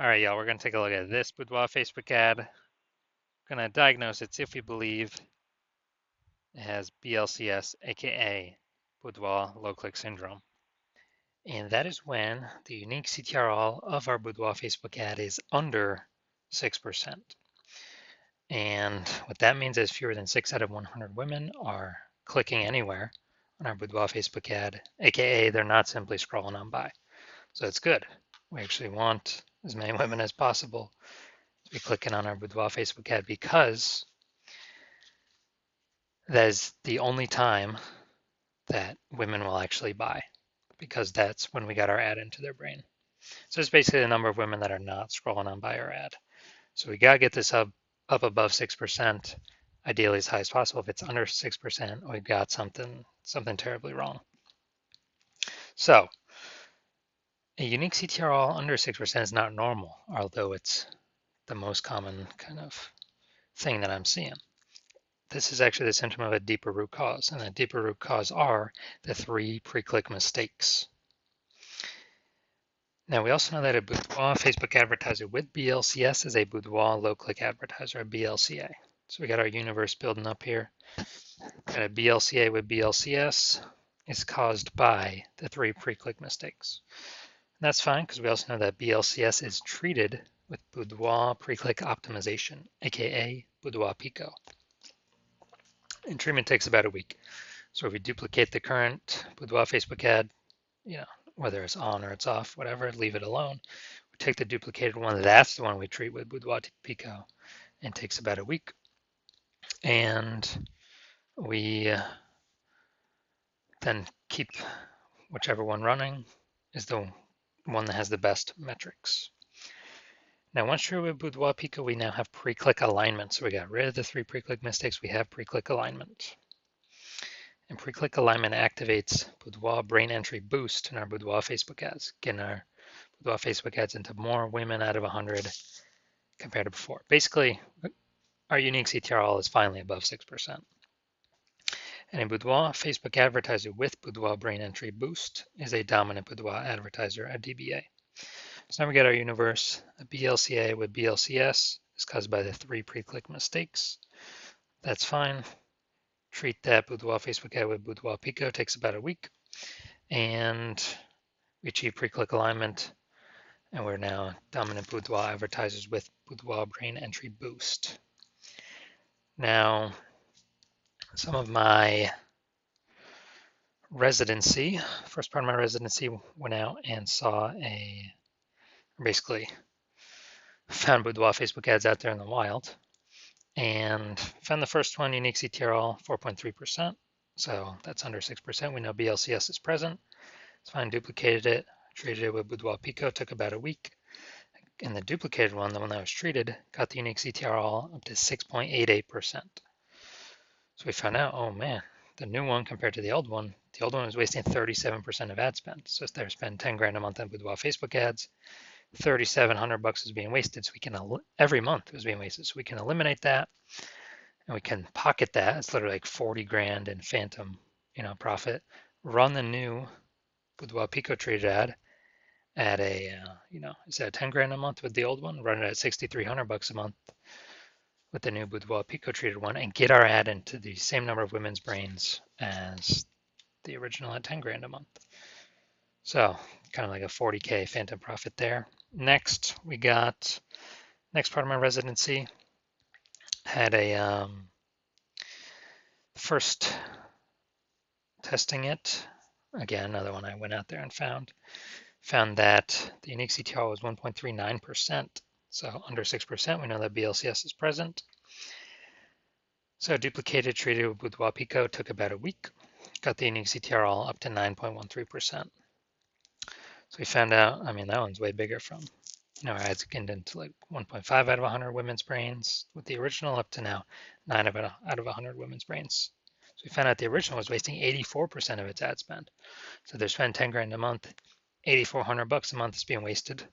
All right, y'all, we're going to take a look at this Boudoir Facebook ad. We're going to diagnose it, see if we believe it has BLCS, aka Boudoir low click syndrome. And that is when the unique CTRL of our Boudoir Facebook ad is under 6%. And what that means is fewer than 6 out of 100 women are clicking anywhere on our Boudoir Facebook ad, aka they're not simply scrolling on by. So it's good. We actually want as many women as possible to be clicking on our Boudoir Facebook ad because that is the only time that women will actually buy, because that's when we got our ad into their brain. So it's basically the number of women that are not scrolling on by our ad. So we got to get this up above 6%, ideally as high as possible. If it's under 6%, we've got something terribly wrong. So a unique CTRL under 6% is not normal, although it's the most common kind of thing that I'm seeing. This is actually the symptom of a deeper root cause, and the deeper root cause are the 3 pre-click mistakes. Now, we also know that a Boudoir Facebook advertiser with BLCS is a Boudoir low-click advertiser, a BLCA. So we got our universe building up here. Got a BLCA with BLCS is caused by the 3 pre-click mistakes. And that's fine because we also know that BLCS is treated with Boudoir pre-click optimization, aka Boudoir Pico. And treatment takes about a week. So if we duplicate the current Boudoir Facebook ad, whether it's on or it's off, whatever, leave it alone. We take the duplicated one, that's the one we treat with Boudoir Pico, and it takes about a week. And we then keep whichever one running is the one that has the best metrics. Now, once you're with Boudoir Pico, we now have pre-click alignment. So we got rid of the 3 pre-click mistakes. We have pre-click alignment. And pre-click alignment activates Boudoir brain entry boost in our Boudoir Facebook ads, getting our Boudoir Facebook ads into more women out of 100 compared to before. Basically, our unique CTRL is finally above 6%. And a Boudoir Facebook advertiser with Boudoir brain entry boost is a dominant Boudoir advertiser at DBA. So now we get our universe. A BLCA with BLCS is caused by the 3 pre-click mistakes. That's fine. Treat that Boudoir Facebook ad with Boudoir Pico, takes about a week. And we achieve pre-click alignment. And we're now dominant Boudoir advertisers with Boudoir brain entry boost. Now, some of my residency, first part of my residency, went out and basically found Boudoir Facebook ads out there in the wild, and found the first one, unique CTRL 4.3%. So that's under 6%. We know BLCS is present. It's fine, duplicated it, treated it with Boudoir Pico, took about a week. And the duplicated one, the one that was treated, got the unique CTRL up to 6.88%. So we found out, oh man, the new one compared to the old one was wasting 37% of ad spend. So if they're spending 10 grand a month on Boudoir Facebook ads, $3,700 is being wasted. So we can, every month it was being wasted. So we can eliminate that and we can pocket that. It's literally like 40 grand in phantom, profit. Run the new Boudoir Pico treated ad at a, instead of 10 grand a month with the old one, run it at $6,300 a month with the new Boudoir Pico treated one, and get our ad into the same number of women's brains as the original at 10 grand a month. So kind of like a 40K phantom profit there. Next, we got, next part of my residency, had a, first testing it, again, another one I went out there and found that the unique CTR was 1.39%. So under 6%, we know that BLCS is present. So duplicated, treated with Boudoir Pico, took about a week. Got the unique CTRL up to 9.13%. So we found out, that one's way bigger from, our ads get into like 1.5 out of 100 women's brains with the original, up to now 9 out of 100 women's brains. So we found out the original was wasting 84% of its ad spend. So they're spending 10 grand a month, $8,400 a month is being wasted.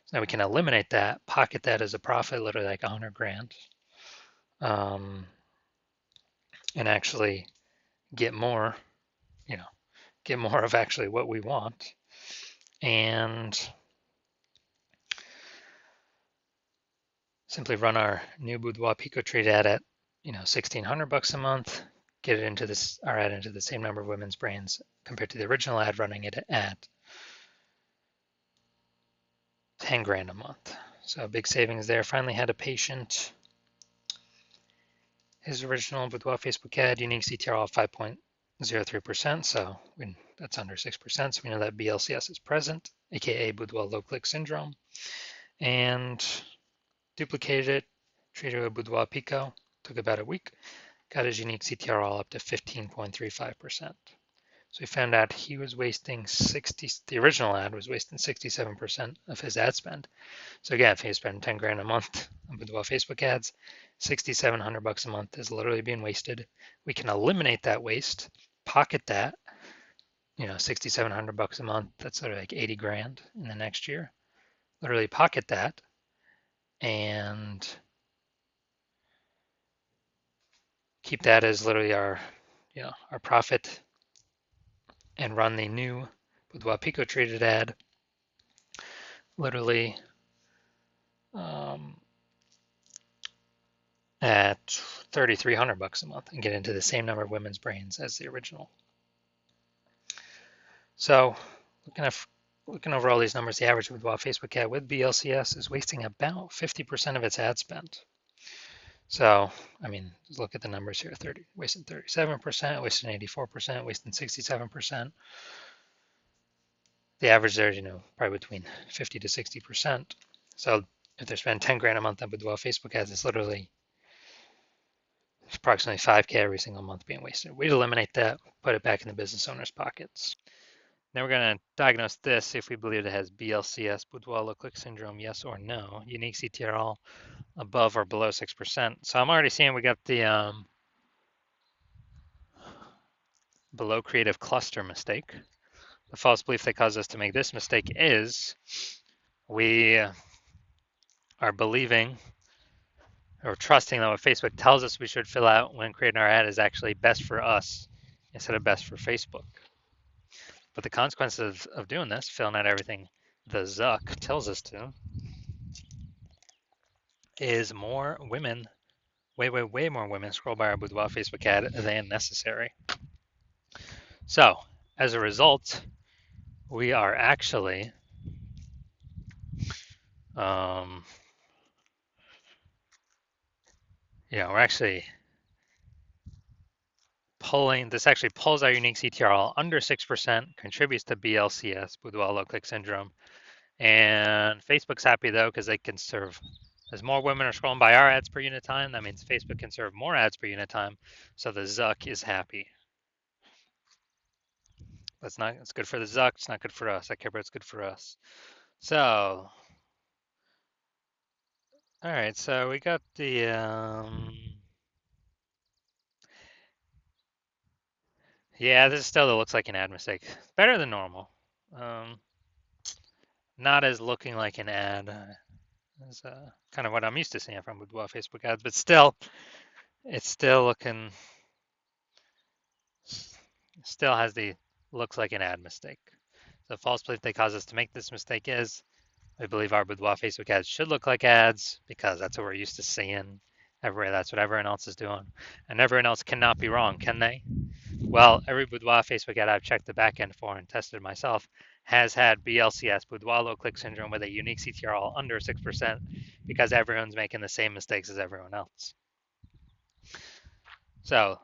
So now we can eliminate that, pocket that as a profit, literally like 100 grand, and actually get more, get more of actually what we want. And simply run our new Boudoir Pico trade ad at, $1,600 a month, get it into our ad into the same number of women's brains compared to the original ad running it at 10 grand a month. So big savings there. Finally had a patient. His original Boudoir Facebook ad, unique CTR of 5.03%, so that's under 6%, so we know that BLCS is present, aka Boudoir low click syndrome, and duplicated it, treated it with Boudoir Pico, took about a week, got his unique CTR all up to 15.35%. So we found out he was wasting the original ad was wasting 67% of his ad spend. So again, if he was spending 10 grand a month on Boudoir Facebook ads, $6,700 a month is literally being wasted. We can eliminate that waste, pocket that, $6,700 a month, that's sort of like 80 grand in the next year. Literally pocket that and keep that as literally our profit and run the new Boudoir Pico traded ad literally at $3,300 a month and get into the same number of women's brains as the original. So looking over all these numbers, the average Boudoir Facebook ad with BLCS is wasting about 50% of its ad spend. So, just look at the numbers here, wasting 37%, wasting 84%, wasting 67%. The average there is, probably between 50 to 60%. So if they're spending 10 grand a month on Boudoir Facebook ads, it's literally approximately 5K every single month being wasted. We'd eliminate that, put it back in the business owner's pockets. Now we're going to diagnose this, see if we believe it has BLCS, Boudoir low click syndrome, yes or no. Unique CTRL above or below 6%. So I'm already seeing we got the below creative cluster mistake. The false belief that caused us to make this mistake is we are believing or trusting that what Facebook tells us we should fill out when creating our ad is actually best for us instead of best for Facebook. But the consequences of doing this, filling out everything the Zuck tells us to, is more women, way more women scroll by our Boudoir Facebook ad than necessary. So as a result, we are actually we're actually actually pulls our unique CTRL under 6%, contributes to BLCS, Boudoir low click syndrome. And Facebook's happy though, because they can serve, as more women are scrolling by our ads per unit time, that means Facebook can serve more ads per unit time. So the Zuck is happy. It's good for the Zuck, it's not good for us. I care about it's good for us. So, all right, so we got the, yeah, this still looks like an ad mistake. Better than normal. Not as looking like an ad as kind of what I'm used to seeing from Boudoir Facebook ads, but still, it's still looking, still has looks like an ad mistake. The false belief that caused us to make this mistake is we believe our Boudoir Facebook ads should look like ads because that's what we're used to seeing everywhere. That's what everyone else is doing. And everyone else cannot be wrong, can they? Well, every Boudoir Facebook ad I've checked the backend for and tested myself has had BLCS, Boudoir low click syndrome, with a unique CTRL under 6% because everyone's making the same mistakes as everyone else. So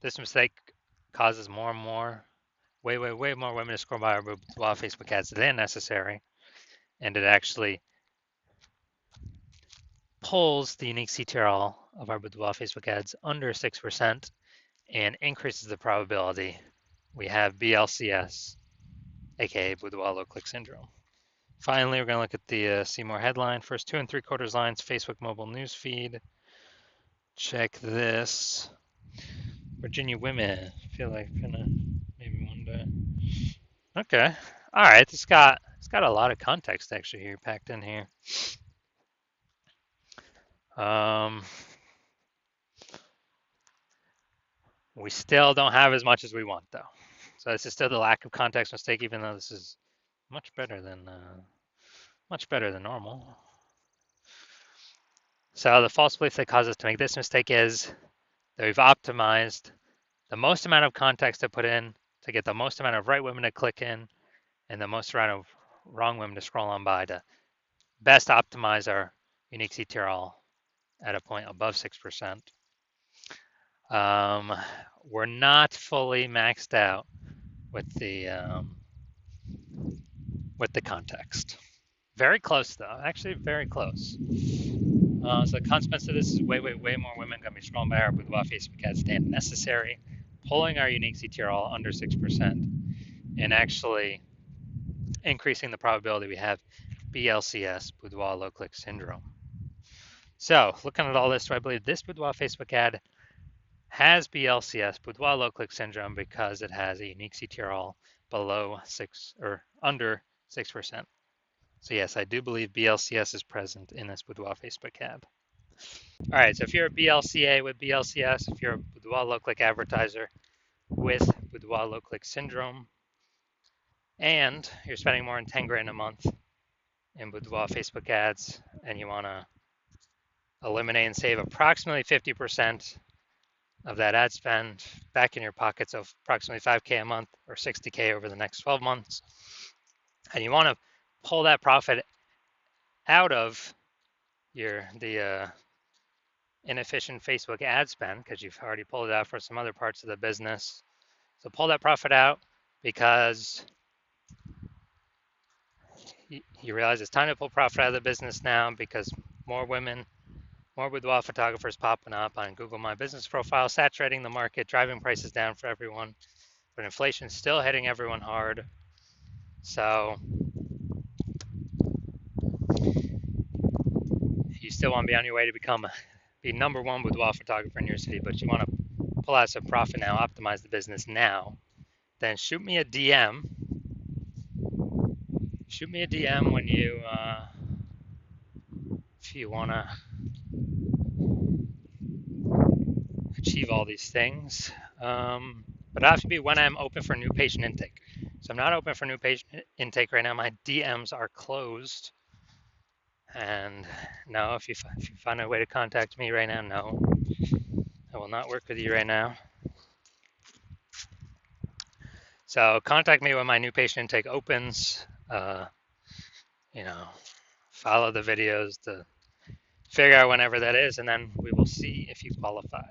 this mistake causes more and more, way more women to scroll by our Boudoir Facebook ads than necessary. And it actually pulls the unique CTRL of our Boudoir Facebook ads under 6% and increases the probability we have BLCS, aka Boudoir low click syndrome. Finally, we're going to look at the see more headline. First 2 3/4 lines, Facebook mobile news feed. Check this. Virginia women. I feel like I'm gonna maybe one day. Okay. All right. It's got a lot of context actually here packed in here. We still don't have as much as we want though. So this is still the lack of context mistake, even though this is much better than normal. So the false belief that caused us to make this mistake is that we've optimized the most amount of context to put in to get the most amount of right women to click in and the most amount of wrong women to scroll on by to best optimize our unique CTRL at a point above 6%. We're not fully maxed out with the context. Very close though, actually very close. So the consequence of this is way more women going to be scrolling by our Boudoir Facebook ads than necessary, pulling our unique CTRL under 6%, and actually increasing the probability we have BLCS, Boudoir low click syndrome. So looking at all this, do I believe this Boudoir Facebook ad has BLCS, Boudoir low click syndrome, because it has a unique CTRL below 6 or under 6%. So yes, I do believe BLCS is present in this Boudoir Facebook ad. All right, so if you're a BLCA with BLCS, if you're a Boudoir low click advertiser with Boudoir low click syndrome, and you're spending more than 10 grand a month in Boudoir Facebook ads, and you want to eliminate and save approximately 50% of that ad spend back in your pockets of approximately 5K a month or 60K over the next 12 months, and you want to pull that profit out of the inefficient Facebook ad spend because you've already pulled it out for some other parts of the business. So pull that profit out because you realize it's time to pull profit out of the business now because more women, more boudoir photographers popping up on Google My Business profile, saturating the market, driving prices down for everyone, but inflation's still hitting everyone hard. So you still want to be on your way to be number one boudoir photographer in your city, but you want to pull out some profit now, optimize the business now, then shoot me a DM. Shoot me a DM when you, if you want to achieve all these things. But it has to be when I'm open for new patient intake. So I'm not open for new patient intake right now. My DMs are closed. And no, if you find a way to contact me right now, no, I will not work with you right now. So contact me when my new patient intake opens. Follow the videos to figure out whenever that is, and then we will see if you qualify.